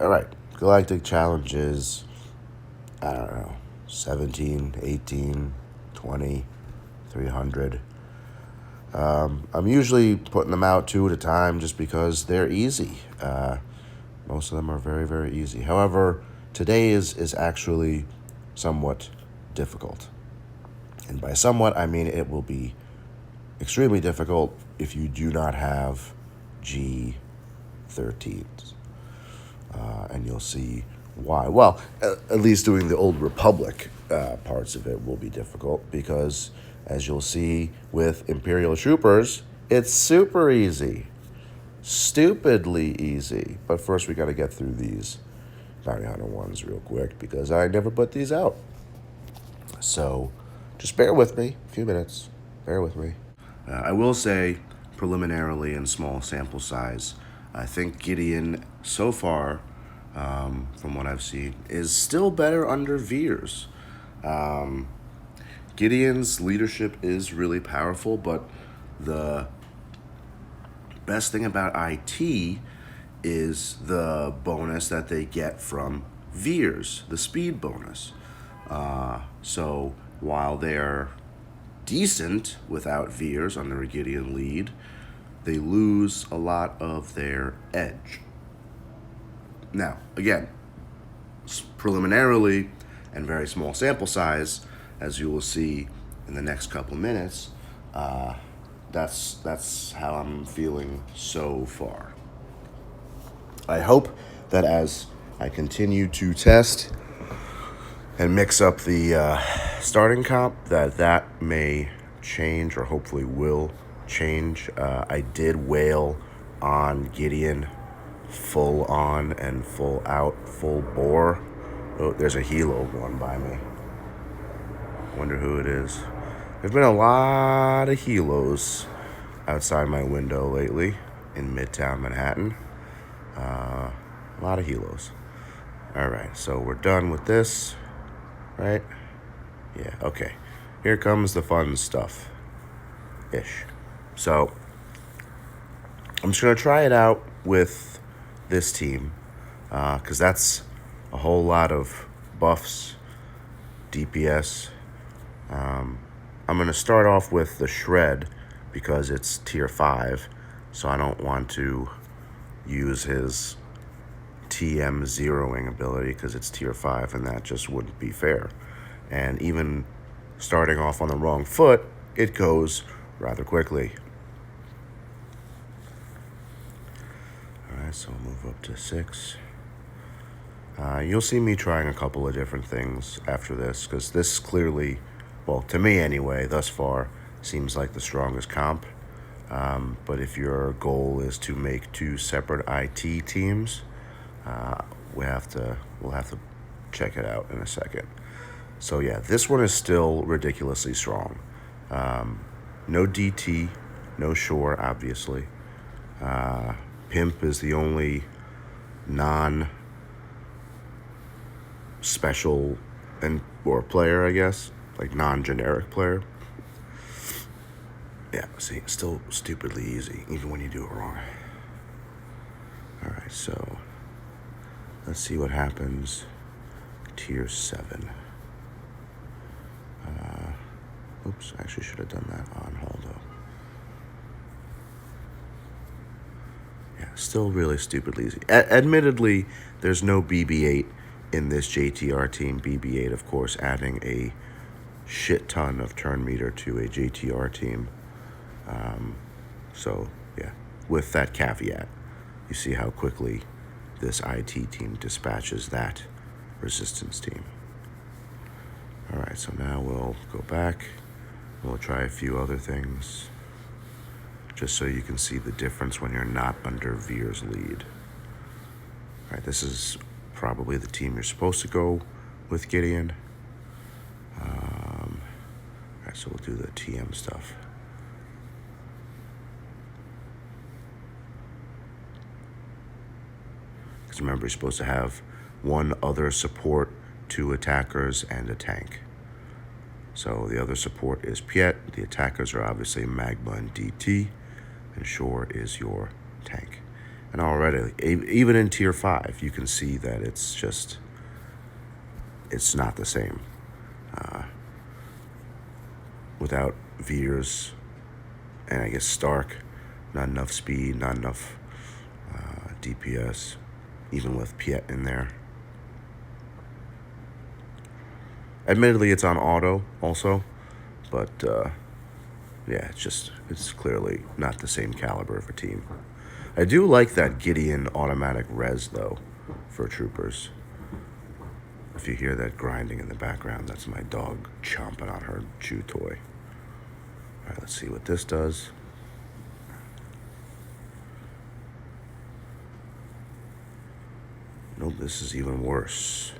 All right, Galactic Challenge is, I don't know, 17, 18, 20, 300. I'm usually putting them out two at a time just because they're easy. Most of them are very, very easy. However, today is actually somewhat difficult. And by somewhat, I mean it will be extremely difficult if you do not have G13s. And you'll see why. Well, at least doing the Old Republic parts of it will be difficult because, as you'll see with Imperial Troopers, it's super easy. Stupidly easy. But first we got to get through these Bounty Hunter ones real quick because I never put these out. So just bear with me. A few minutes. Bear with me. I will say, preliminarily in small sample size, I think Gideon, so far, from what I've seen, is still better under Veers. Gideon's leadership is really powerful, but the best thing about IT is the bonus that they get from Veers, the speed bonus. So while they're decent without Veers under a Gideon lead, they lose a lot of their edge. Now, again, preliminarily and very small sample size, as you will see in the next couple minutes, that's how I'm feeling so far. I hope that as I continue to test and mix up the starting comp, that may change, or hopefully will change. I did wail on Gideon full on and full out, full bore. Oh, there's a helo going by me. Wonder who it is. There's been a lot of helos outside my window lately in Midtown Manhattan. A lot of helos. All right, so we're done with this, right? Yeah, okay. Here comes the fun stuff. Ish. So, I'm just going to try it out with this team, because that's a whole lot of buffs, DPS. I'm going to start off with the Shred, because it's tier 5, so I don't want to use his TM zeroing ability, because it's tier 5, and that just wouldn't be fair. And even starting off on the wrong foot, it goes rather quickly. Alright, so we'll move up to 6. You'll see me trying a couple of different things after this, because this clearly, well, to me anyway, thus far, seems like the strongest comp. But if your goal is to make 2 separate IT teams, we'll have to check it out in a second. So yeah, this one is still ridiculously strong. No DT, no Shore, obviously. Pimp is the only non-special or player, I guess, like non-generic player. Yeah, see, it's still stupidly easy, even when you do it wrong. All right, so let's see what happens. Tier 7. Oops, I actually should have done that on Holdo. Yeah, still really stupidly easy. Admittedly, there's no BB-8 in this JTR team. BB-8, of course, adding a shit ton of turn meter to a JTR team. So, yeah, with that caveat, you see how quickly this IT team dispatches that resistance team. All right, so now we'll go back. We'll try a few other things, just so you can see the difference when you're not under Veer's lead. All right, this is probably the team you're supposed to go with Gideon. All right, so we'll do the TM stuff. Because remember, you're supposed to have 1 other support, 2 attackers, and a tank. So the other support is Piet. The attackers are obviously Magma and DT. And Shore is your tank. And already, even in Tier 5, you can see that it's not the same. Without Veers and I guess Stark, not enough speed, not enough DPS, even with Piet in there. Admittedly, it's on auto also, but yeah, it's clearly not the same caliber of a team. I do like that Gideon automatic res, though, for troopers. If you hear that grinding in the background, that's my dog chomping on her chew toy. All right, let's see what this does. Nope, this is even worse.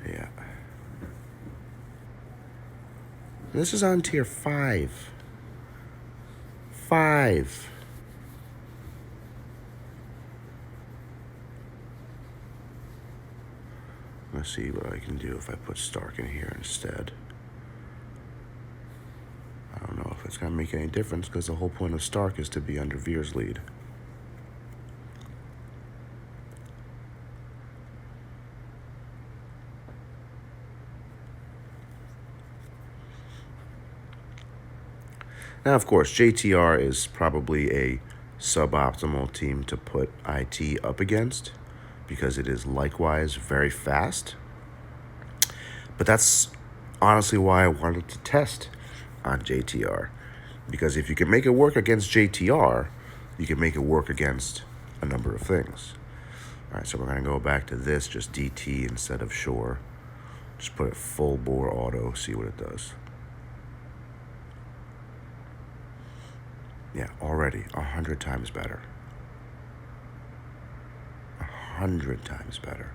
Yeah. This is on Tier 5. 5. Let's see what I can do if I put Stark in here instead. I don't know if it's going to make any difference because the whole point of Stark is to be under Veer's lead. Now, of course, JTR is probably a suboptimal team to put IT up against because it is likewise very fast. But that's honestly why I wanted to test on JTR. Because if you can make it work against JTR, you can make it work against a number of things. All right, so we're going to go back to this, just DT instead of Shore. Just put it full bore auto, see what it does. Yeah, already 100 times better. 100 times better.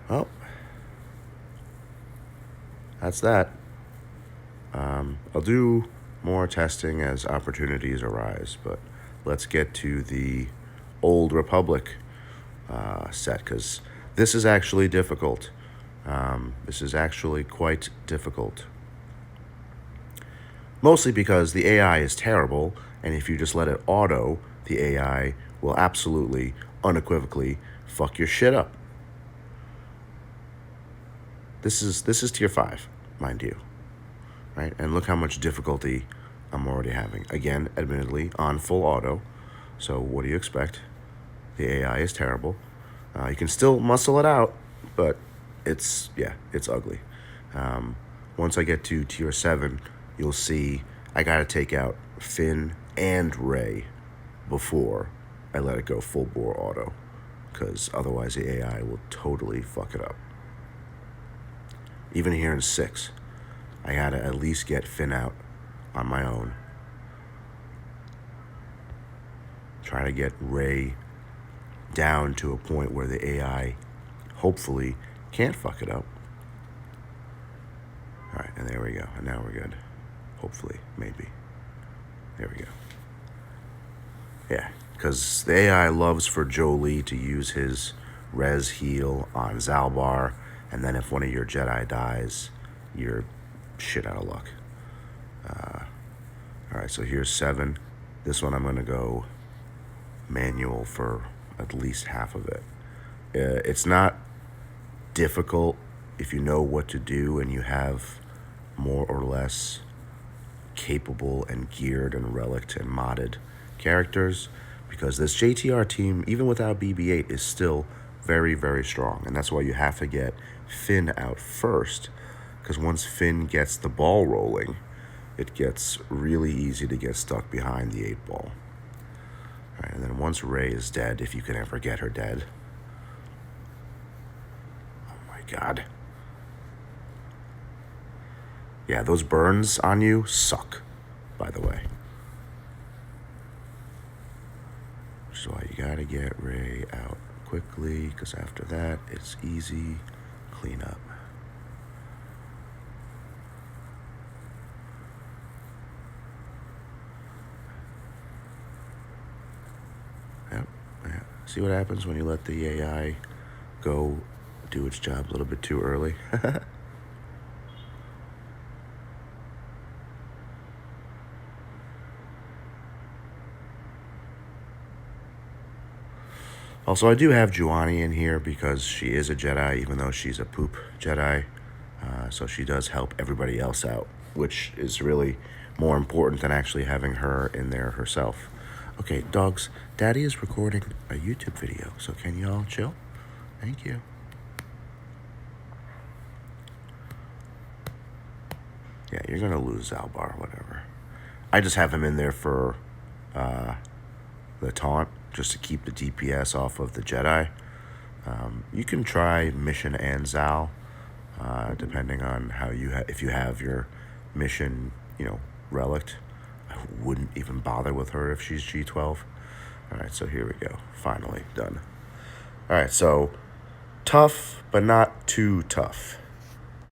Well, that's that. I'll do more testing as opportunities arise, but let's get to the Old Republic set, because this is actually difficult. This is actually quite difficult. Mostly because the AI is terrible, and if you just let it auto, the AI will absolutely, unequivocally fuck your shit up. This is Tier 5, mind you. Right? And look how much difficulty I'm already having. Again, admittedly, on full auto. So what do you expect? The AI is terrible. You can still muscle it out, but it's ugly. Once I get to Tier 7, you'll see I gotta take out Finn and Rey before I let it go full bore auto, because otherwise the AI will totally fuck it up. Even here in 6, I gotta at least get Finn out on my own. Try to get Rey down to a point where the AI hopefully can't fuck it up. All right, and there we go. And now we're good. Hopefully, maybe. There we go. Yeah, because the AI loves for Jolie to use his res heal on Zalbar, and then if one of your Jedi dies, you're shit out of luck. All right, so here's 7. This one I'm going to go manual for at least half of it. It's not difficult if you know what to do and you have more or less capable and geared and relicked and modded characters, because this JTR team, even without BB-8, is still very, very strong. And that's why you have to get Finn out first, because once Finn gets the ball rolling, it gets really easy to get stuck behind the 8 ball. All right, and then once Rey is dead, if you can ever get her dead. Oh my God. Yeah, those burns on you suck, by the way. Which is why you gotta get Rey out quickly, because after that, it's easy cleanup. Yep. See what happens when you let the AI go do its job a little bit too early? Also, I do have Juani in here because she is a Jedi, even though she's a poop Jedi. So she does help everybody else out, which is really more important than actually having her in there herself. Okay, dogs, Daddy is recording a YouTube video, so can you all chill? Thank you. Yeah, you're going to lose Zalbar, whatever. I just have him in there for the taunt, just to keep the DPS off of the Jedi. You can try Mission and Zal, depending on how if you have your mission, relict. I wouldn't even bother with her if she's G12. All right, so here we go. Finally done. All right, so tough, but not too tough.